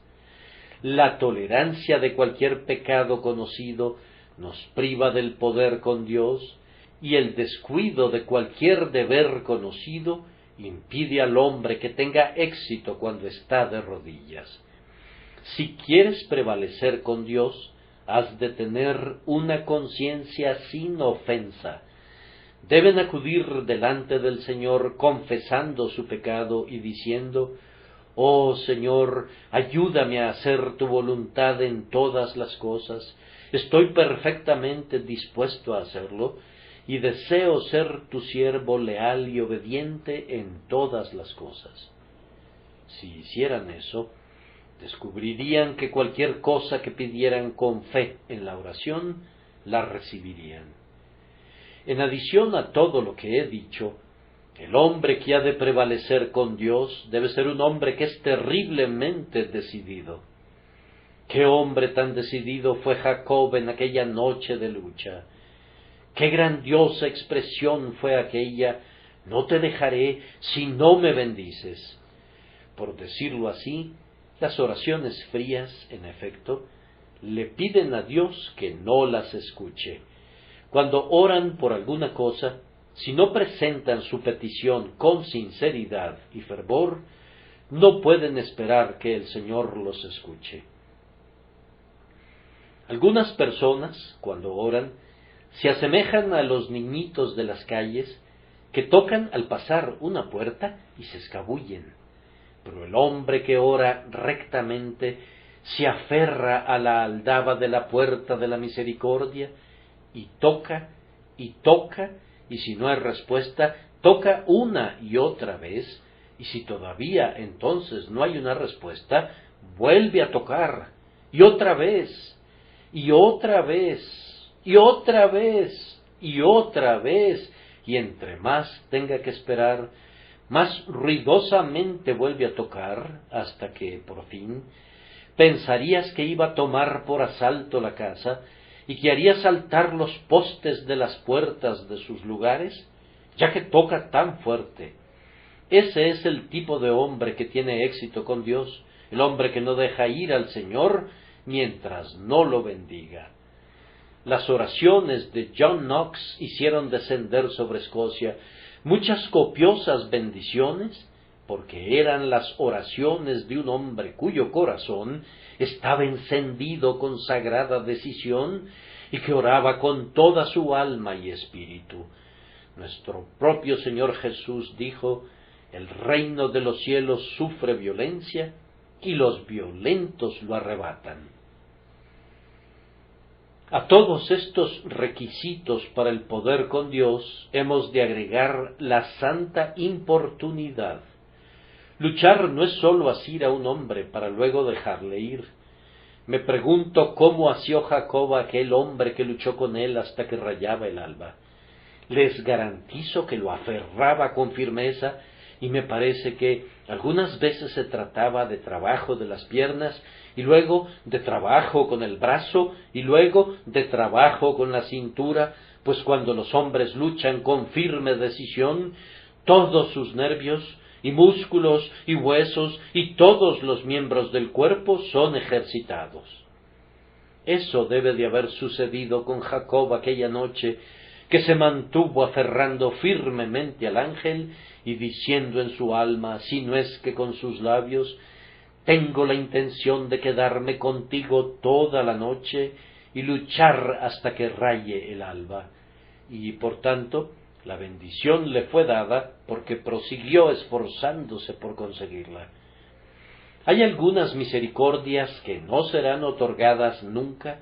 La tolerancia de cualquier pecado conocido nos priva del poder con Dios, y el descuido de cualquier deber conocido impide al hombre que tenga éxito cuando está de rodillas. Si quieres prevalecer con Dios, has de tener una conciencia sin ofensa. Deben acudir delante del Señor confesando su pecado y diciendo: oh Señor, ayúdame a hacer tu voluntad en todas las cosas. Estoy perfectamente dispuesto a hacerlo, y deseo ser tu siervo leal y obediente en todas las cosas. Si hicieran eso, descubrirían que cualquier cosa que pidieran con fe en la oración, la recibirían. En adición a todo lo que he dicho, el hombre que ha de prevalecer con Dios debe ser un hombre que es terriblemente decidido. ¡Qué hombre tan decidido fue Jacob en aquella noche de lucha! ¡Qué grandiosa expresión fue aquella! No te dejaré si no me bendices. Por decirlo así, las oraciones frías, en efecto, le piden a Dios que no las escuche. Cuando oran por alguna cosa, si no presentan su petición con sinceridad y fervor, no pueden esperar que el Señor los escuche. Algunas personas, cuando oran, se asemejan a los niñitos de las calles que tocan al pasar una puerta y se escabullen. Pero el hombre que ora rectamente se aferra a la aldaba de la puerta de la misericordia y toca, y si no hay respuesta, toca una y otra vez, y si todavía entonces no hay una respuesta, vuelve a tocar, y otra vez, y otra vez, y otra vez, y otra vez, y entre más tenga que esperar, más ruidosamente vuelve a tocar, hasta que, por fin, pensarías que iba a tomar por asalto la casa, y que haría saltar los postes de las puertas de sus lugares, ya que toca tan fuerte. Ese es el tipo de hombre que tiene éxito con Dios, el hombre que no deja ir al Señor mientras no lo bendiga. Las oraciones de John Knox hicieron descender sobre Escocia muchas copiosas bendiciones, porque eran las oraciones de un hombre cuyo corazón estaba encendido con sagrada decisión y que oraba con toda su alma y espíritu. Nuestro propio Señor Jesús dijo: el reino de los cielos sufre violencia y los violentos lo arrebatan. A todos estos requisitos para el poder con Dios hemos de agregar la santa importunidad. Luchar no es sólo asir a un hombre para luego dejarle ir. Me pregunto cómo asió Jacob a aquel hombre que luchó con él hasta que rayaba el alba. Les garantizo que lo aferraba con firmeza, y me parece que algunas veces se trataba de trabajo de las piernas, y luego de trabajo con el brazo, y luego de trabajo con la cintura, pues cuando los hombres luchan con firme decisión, todos sus nervios y músculos y huesos y todos los miembros del cuerpo son ejercitados. Eso debe de haber sucedido con Jacob aquella noche, que se mantuvo aferrando firmemente al ángel y diciendo en su alma, si no es que con sus labios: tengo la intención de quedarme contigo toda la noche y luchar hasta que raye el alba. Y por tanto, la bendición le fue dada porque prosiguió esforzándose por conseguirla. Hay algunas misericordias que no serán otorgadas nunca,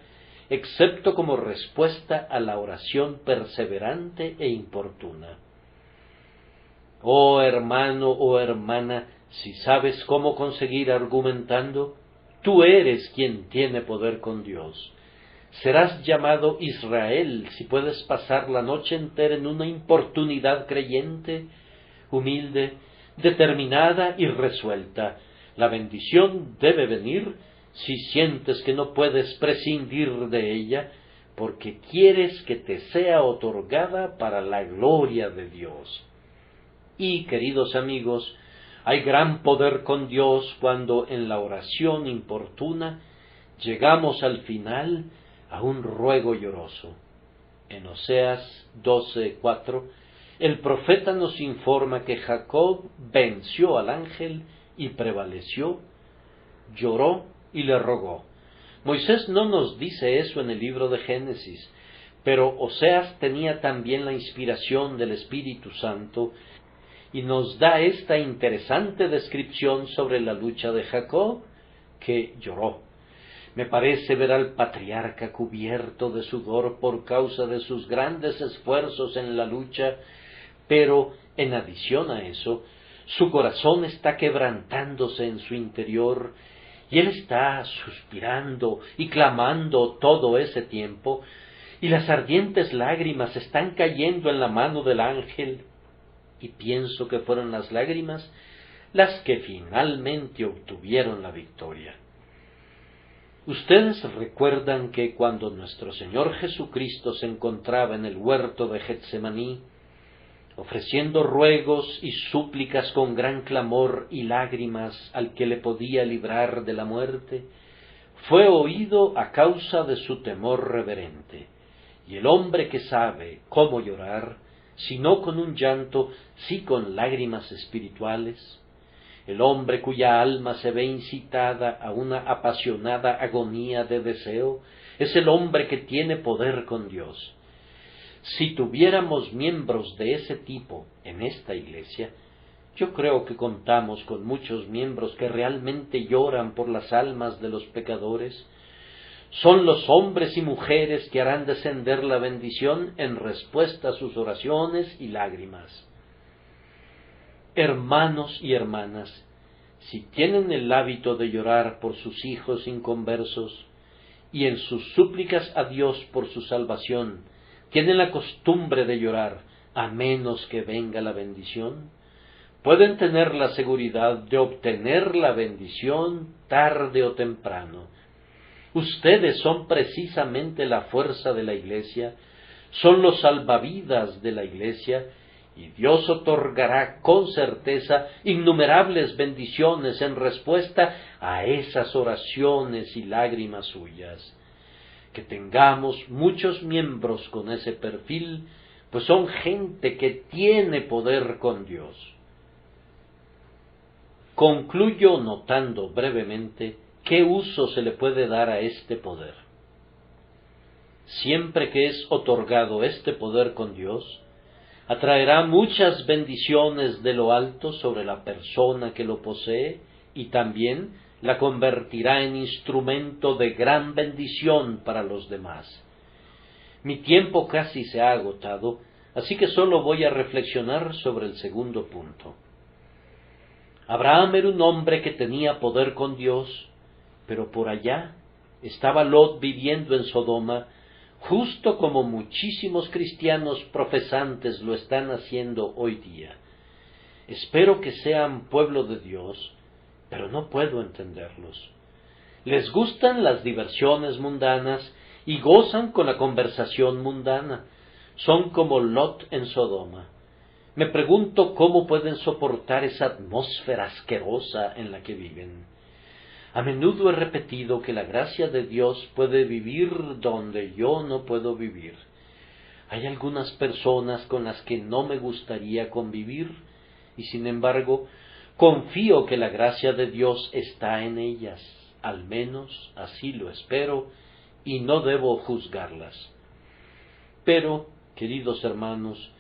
excepto como respuesta a la oración perseverante e importuna. Oh hermano, oh hermana, si sabes cómo conseguir argumentando, tú eres quien tiene poder con Dios. Serás llamado Israel si puedes pasar la noche entera en una importunidad creyente, humilde, determinada y resuelta. La bendición debe venir si sientes que no puedes prescindir de ella, porque quieres que te sea otorgada para la gloria de Dios. Y, queridos amigos, hay gran poder con Dios cuando en la oración importuna llegamos al final a un ruego lloroso. En Oseas 12:4, el profeta nos informa que Jacob venció al ángel y prevaleció, lloró y le rogó. Moisés no nos dice eso en el libro de Génesis, pero Oseas tenía también la inspiración del Espíritu Santo y nos da esta interesante descripción sobre la lucha de Jacob, que lloró. Me parece ver al patriarca cubierto de sudor por causa de sus grandes esfuerzos en la lucha, pero en adición a eso, su corazón está quebrantándose en su interior, y él está suspirando y clamando todo ese tiempo, y las ardientes lágrimas están cayendo en la mano del ángel, y pienso que fueron las lágrimas las que finalmente obtuvieron la victoria. Ustedes recuerdan que cuando nuestro Señor Jesucristo se encontraba en el huerto de Getsemaní, ofreciendo ruegos y súplicas con gran clamor y lágrimas al que le podía librar de la muerte, fue oído a causa de su temor reverente. Y el hombre que sabe cómo llorar, si no con un llanto, sí con lágrimas espirituales, el hombre cuya alma se ve incitada a una apasionada agonía de deseo, es el hombre que tiene poder con Dios. Si tuviéramos miembros de ese tipo en esta iglesia, yo creo que contamos con muchos miembros que realmente lloran por las almas de los pecadores. Son los hombres y mujeres que harán descender la bendición en respuesta a sus oraciones y lágrimas. Hermanos y hermanas, si tienen el hábito de llorar por sus hijos inconversos y en sus súplicas a Dios por su salvación, tienen la costumbre de llorar a menos que venga la bendición, pueden tener la seguridad de obtener la bendición tarde o temprano. Ustedes son precisamente la fuerza de la Iglesia, son los salvavidas de la Iglesia, y Dios otorgará con certeza innumerables bendiciones en respuesta a esas oraciones y lágrimas suyas. Que tengamos muchos miembros con ese perfil, pues son gente que tiene poder con Dios. Concluyo notando brevemente qué uso se le puede dar a este poder. Siempre que es otorgado este poder con Dios, atraerá muchas bendiciones de lo alto sobre la persona que lo posee y también la convertirá en instrumento de gran bendición para los demás. Mi tiempo casi se ha agotado, así que solo voy a reflexionar sobre el segundo punto. Abraham era un hombre que tenía poder con Dios, pero por allá estaba Lot viviendo en Sodoma, justo como muchísimos cristianos profesantes lo están haciendo hoy día. Espero que sean pueblo de Dios, pero no puedo entenderlos. Les gustan las diversiones mundanas y gozan con la conversación mundana. Son como Lot en Sodoma. Me pregunto cómo pueden soportar esa atmósfera asquerosa en la que viven. A menudo he repetido que la gracia de Dios puede vivir donde yo no puedo vivir. Hay algunas personas con las que no me gustaría convivir, y sin embargo, confío que la gracia de Dios está en ellas, al menos así lo espero, y no debo juzgarlas. Pero, queridos hermanos,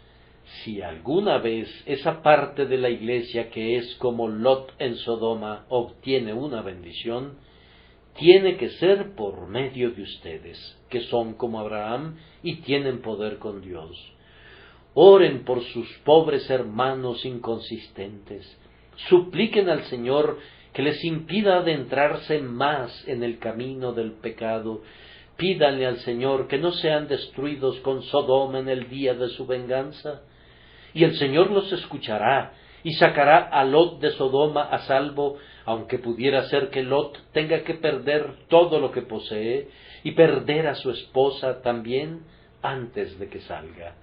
si alguna vez esa parte de la iglesia que es como Lot en Sodoma obtiene una bendición, tiene que ser por medio de ustedes, que son como Abraham y tienen poder con Dios. Oren por sus pobres hermanos inconsistentes, supliquen al Señor que les impida adentrarse más en el camino del pecado. Pídanle al Señor que no sean destruidos con Sodoma en el día de su venganza. Y el Señor los escuchará y sacará a Lot de Sodoma a salvo, aunque pudiera ser que Lot tenga que perder todo lo que posee y perder a su esposa también antes de que salga.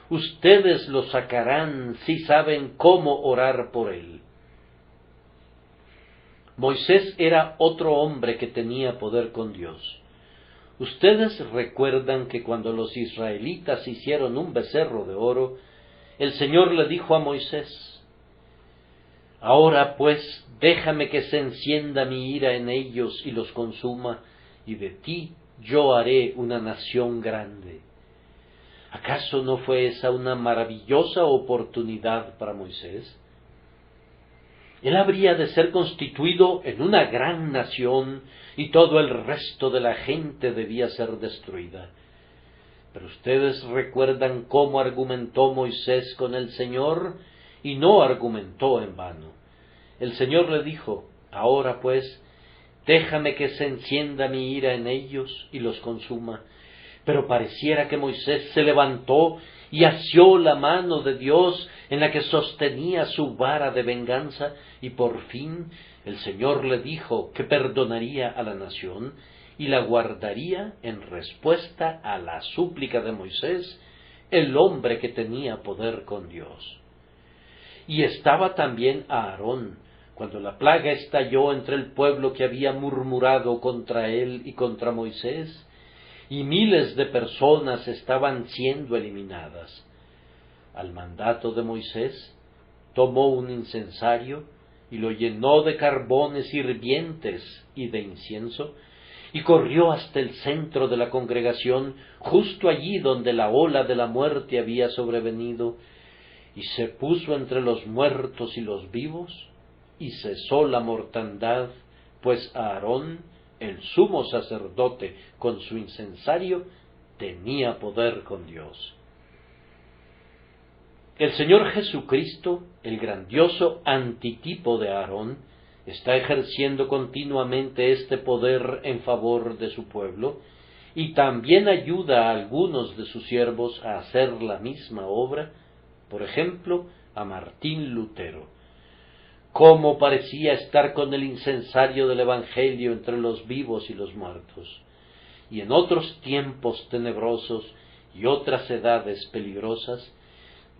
Ustedes lo sacarán si saben cómo orar por él. Moisés era otro hombre que tenía poder con Dios. Ustedes recuerdan que cuando los israelitas hicieron un becerro de oro, el Señor le dijo a Moisés: Ahora pues, déjame que se encienda mi ira en ellos y los consuma, y de ti yo haré una nación grande. ¿Acaso no fue esa una maravillosa oportunidad para Moisés? Él habría de ser constituido en una gran nación y todo el resto de la gente debía ser destruida. Pero ustedes recuerdan cómo argumentó Moisés con el Señor, y no argumentó en vano. El Señor le dijo: Ahora pues, déjame que se encienda mi ira en ellos y los consuma. Pero pareciera que Moisés se levantó y asió la mano de Dios en la que sostenía su vara de venganza, y por fin el Señor le dijo que perdonaría a la nación y la guardaría en respuesta a la súplica de Moisés, el hombre que tenía poder con Dios. Y estaba también Aarón, Cuando la plaga estalló entre el pueblo que había murmurado contra él y contra Moisés, y miles de personas estaban siendo eliminadas, al mandato de Moisés, tomó un incensario y lo llenó de carbones hirvientes y de incienso, y corrió hasta el centro de la congregación, justo allí donde la ola de la muerte había sobrevenido, y se puso entre los muertos y los vivos, y cesó la mortandad, pues Aarón, el sumo sacerdote, con su incensario, tenía poder con Dios. El Señor Jesucristo, el grandioso antitipo de Aarón, está ejerciendo continuamente este poder en favor de su pueblo, y también ayuda a algunos de sus siervos a hacer la misma obra, por ejemplo, a Martín Lutero. Cómo parecía estar con el incensario del Evangelio entre los vivos y los muertos. Y en otros tiempos tenebrosos y otras edades peligrosas,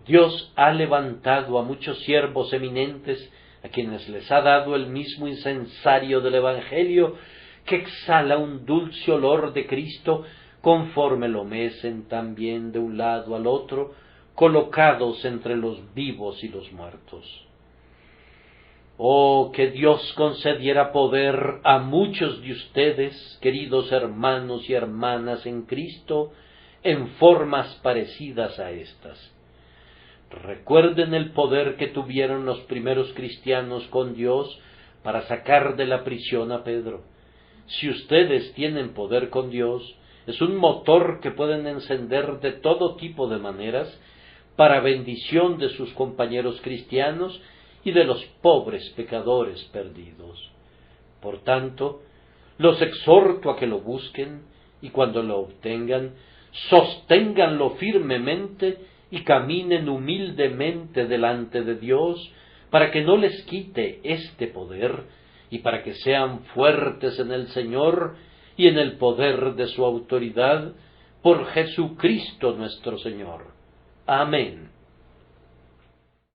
Dios ha levantado a muchos siervos eminentes a quienes les ha dado el mismo incensario del Evangelio, que exhala un dulce olor de Cristo, conforme lo mecen también de un lado al otro, colocados entre los vivos y los muertos. Oh, que Dios concediera poder a muchos de ustedes, queridos hermanos y hermanas en Cristo, en formas parecidas a estas. Recuerden el poder que tuvieron los primeros cristianos con Dios para sacar de la prisión a Pedro. Si ustedes tienen poder con Dios, es un motor que pueden encender de todo tipo de maneras para bendición de sus compañeros cristianos y de los pobres pecadores perdidos. Por tanto, los exhorto a que lo busquen, y cuando lo obtengan, sosténganlo firmemente y caminen humildemente delante de Dios, para que no les quite este poder, y para que sean fuertes en el Señor y en el poder de su autoridad, por Jesucristo nuestro Señor. Amén.